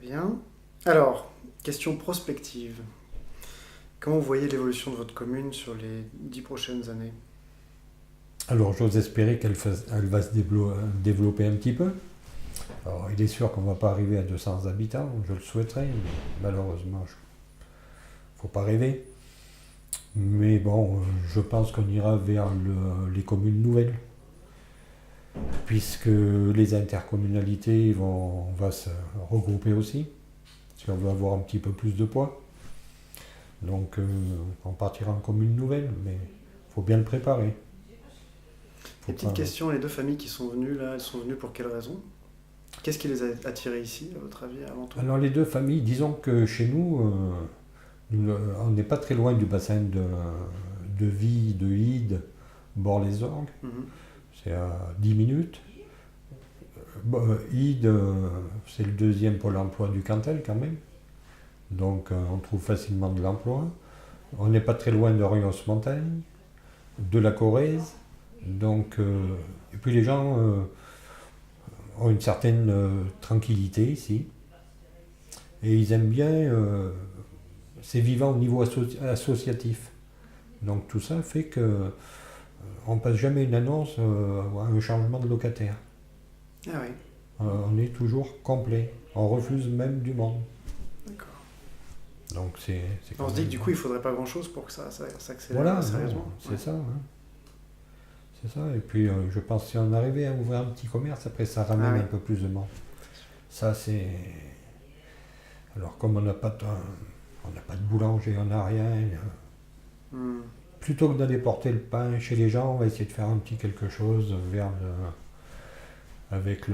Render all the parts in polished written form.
bien. Alors, question prospective. Comment vous voyez l'évolution de votre commune sur les 10 prochaines années? Alors j'ose espérer elle va se développer un petit peu. Alors il est sûr qu'on ne va pas arriver à 200 habitants, je le souhaiterais, mais malheureusement, il ne faut pas rêver. Mais bon, je pense qu'on ira vers les communes nouvelles, puisque les intercommunalités va se regrouper aussi, parce qu'on va avoir un petit peu plus de poids. Donc on partira en commune nouvelle, mais il faut bien le préparer. Et Faut petite pas- question, les deux familles qui sont venues là, elles sont venues pour quelle raison? Qu'est-ce qui les a attirées ici, à votre avis, avant tout? Alors les deux familles, disons que chez nous, on n'est pas très loin du bassin de Vie, de Ide, Bord-les-Orgues. Mhm. C'est à 10 minutes. Ide, c'est le deuxième pôle emploi du Cantal quand même. Donc on trouve facilement de l'emploi. On n'est pas très loin de Rios-Montagne, de la Corrèze. Donc, et puis les gens ont une certaine tranquillité ici. Et ils aiment bien, c'est vivant au niveau associatif. Donc tout ça fait que on passe jamais une annonce à un changement de locataire. Ah oui, On est toujours complet. On refuse même du monde. d'accord. Donc c'est On quand se dit même. que du coup, il faudrait pas grand-chose pour que ça s'accélère Voilà, sérieusement. non, c'est Ouais. ça. Hein. C'est ça. Et puis je pense que si on arrivait à ouvrir un petit commerce, après ça ramène Ah oui. un peu plus de monde. Ça c'est. Alors comme on n'a pas de boulanger, on n'a rien. Hmm. Plutôt que d'aller porter le pain chez les gens, on va essayer de faire un petit quelque chose avec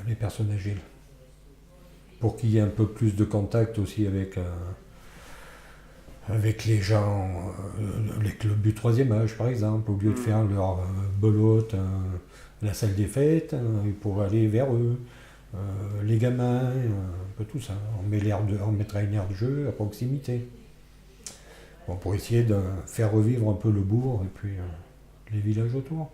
les personnes agiles. Pour qu'il y ait un peu plus de contact aussi avec les gens, les clubs du troisième âge par exemple, au lieu de faire leur belote à la salle des fêtes, ils pourraient aller vers eux. Les gamins, un peu tout ça. On mettra une aire de jeu à proximité. Bon, pour essayer de faire revivre un peu le bourg et puis les villages autour.